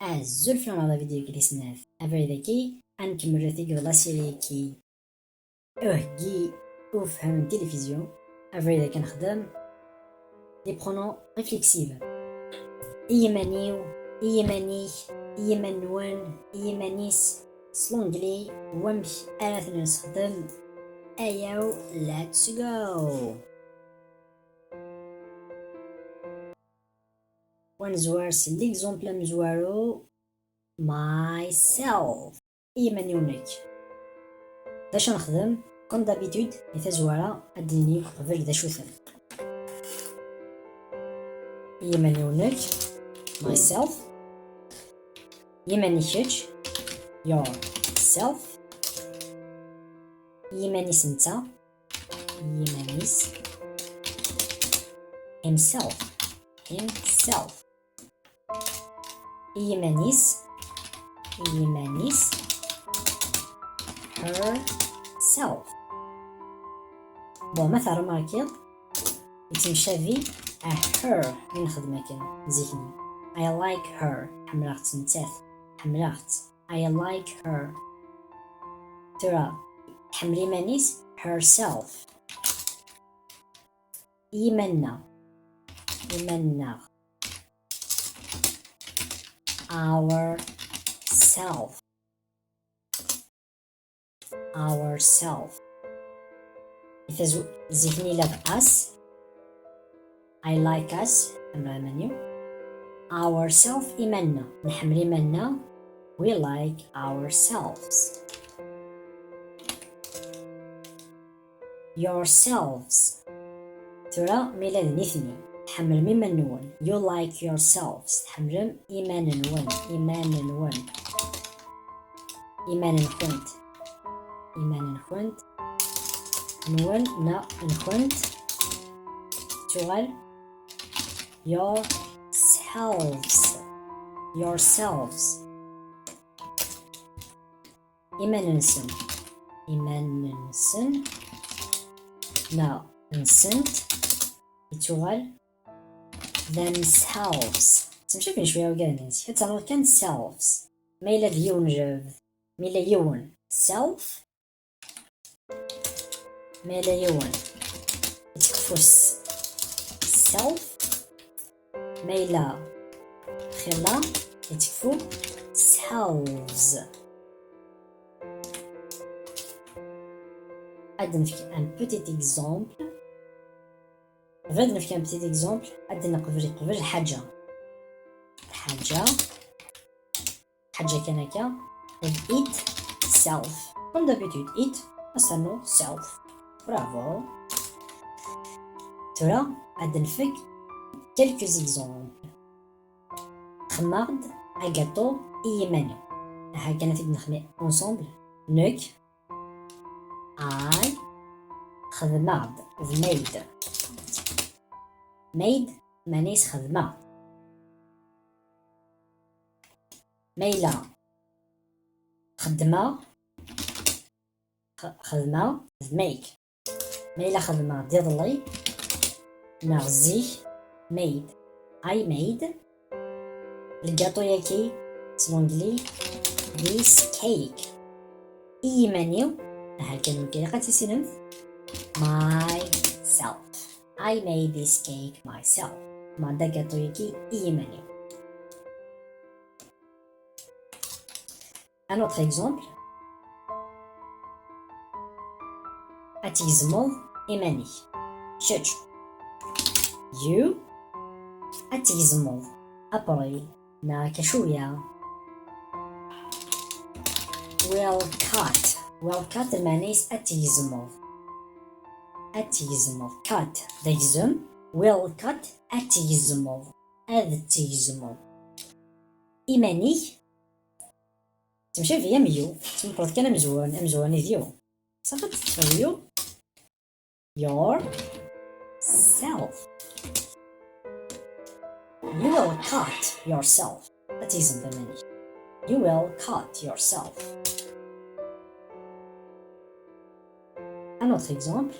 الزلف على فيديو كريسناف أفري ذكي أنكمل ثيق لا سيريكي أهجي أفهم التلفزيون أفري ذكي نخدم لي برونون ريفلكسيف إيمانيو إيمانيك إيمانوان إيمانيس سلونجلي ومش آثنا نستخدم أيو let's go ونزوار سي ليكزومبل مزوارو myself إيمانيونك داش نخدم كون دابيتود إذا زوارا أديني قبل دا شوثن إيمانيونك myself إيمانيكش yourself إيمانيس نتا إيمانيس himself إيمانيس herself بون مثلا ماركيض يتمشى في her من خدمة كان ذهني I like her حملاغت نتاث حملاغت I like her ترى حملي مانيس herself إيمنا ourself إذا ذهني لغ us I like us حمل المنيو ourself إيماننا نحمل إيماننا we like ourselves yourselves ترى ميلاد نثني تحمل ميمنون you like yourselves تحمل imanenwen imanenwen نون نا نخونت تغال yourselves imanensen نا نسنت تغال themselves تمشي فين شويه وكاع نسي حتى كان selves ما الا ديون جاب ما الا يون self ما الا يون تكفو self ما الا خلا تكفو selves عاد نفك ان بوتيت اكزومبل غير نفك ان بوتيت اكزومبل عاد نقبل حاجه كان هكا eat self comme d'habitude eat أصلا self برافو ترى عاد نفك quelques exemples خمارد أغاطو إيمانيو ها كانت نخمي ensemble نك I خدمارد made مانيس خدمارد ميلا خدمة make ميلا خدمة ديضلي نغزيه made I made الجاتو ياكي سلونجلي this cake إيمانيو ها كانوا كي قاتي سينمث myself I made this cake myself ما دا جاتو ياكي إيمانيو. Un autre exemple أتيزمو إيماني شج you أتيزمو أبريل نا كشوية will cut المانيس أتيزمو cut ديزم will cut أتيزمو إيماني تمشي فيا ميو تمقرض كان مزوان ديو صافي تسويو yourself you will cut yourself that isn't the many you will cut yourself. Un autre exemple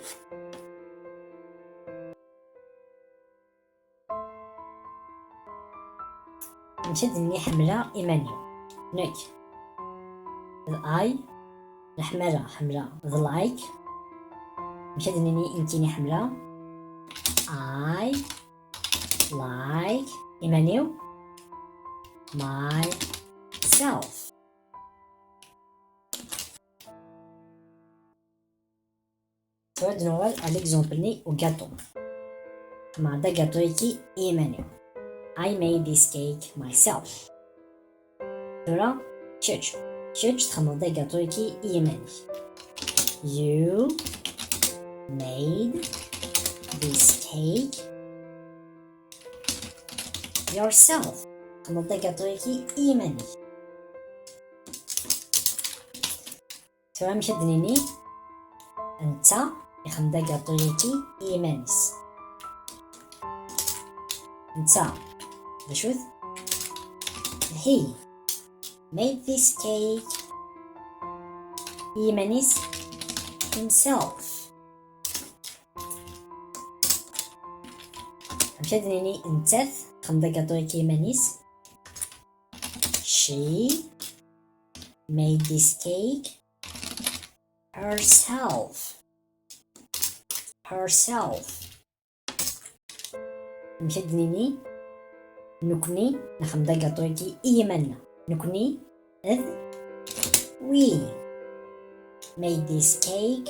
مشات ني حملة imaniw نك اي الحملة حملة the like مشات ني انتيني حملة I like imaniw myself. سواد نوال à l'exemple ني au gâteau. مع دا gâteau يكي imaniw. I made this cake myself. ثورا تشوش تخمم دا gâteau يكي imanik. You made this cake yourself. تخمم دا gâteau يكي imanik. ثورا مشات نيني انت يخدم دا gâteau يكي imanis. انت بشوت he made this cake imanis himself. مشات نيني انتث خدم دا gâteau يكي imanis. She made this cake herself. مشات نيني نكني نخدم دا gâteau يكي imanna. نكني إذ we made this cake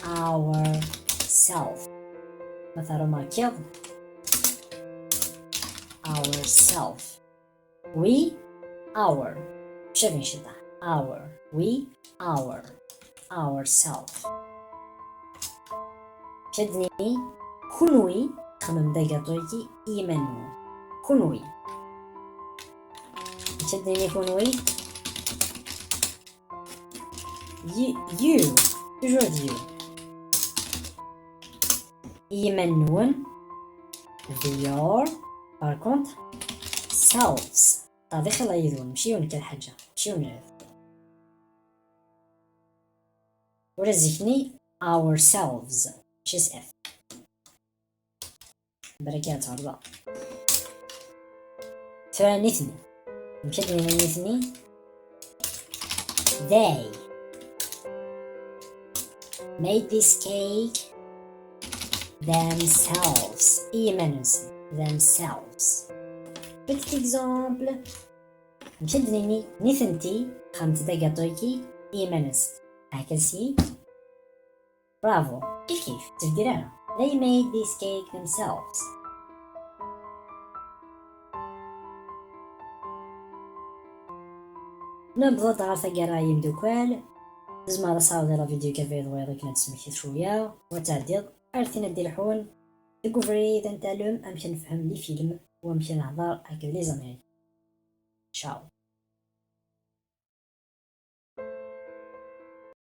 ourself. مثلا ماكيض ourself. We our شوفي نشدها our we ourself. شدني كنوي خمم دا gâteau يكي imanenwen كنوي. شدني كنوي you toujours you imanenwen your par contre selves طابي خلا يدون مشيو نكل حاجة مشيو نعرف ورزقني ourselves شيس اف بركات عرضاء. ثانيثني مشات من نيثني they made this cake themselves. themselves. Petit exemple. مشات نيني نيثنتي خمت دا gâteau يكي imanis. هكذا برافو كيف تفديرها. They made this cake themselves. نبض عرفة قراية مدوكوال لازم هذا صار غير فيديو كافي دويرة كنا تسميكي شوية وتعديض أرثينا دي الحون ديكوفري تنتعلم أمشي نفهم لي فيلم وأمشي نهضر هكا لي زماني. تشاو.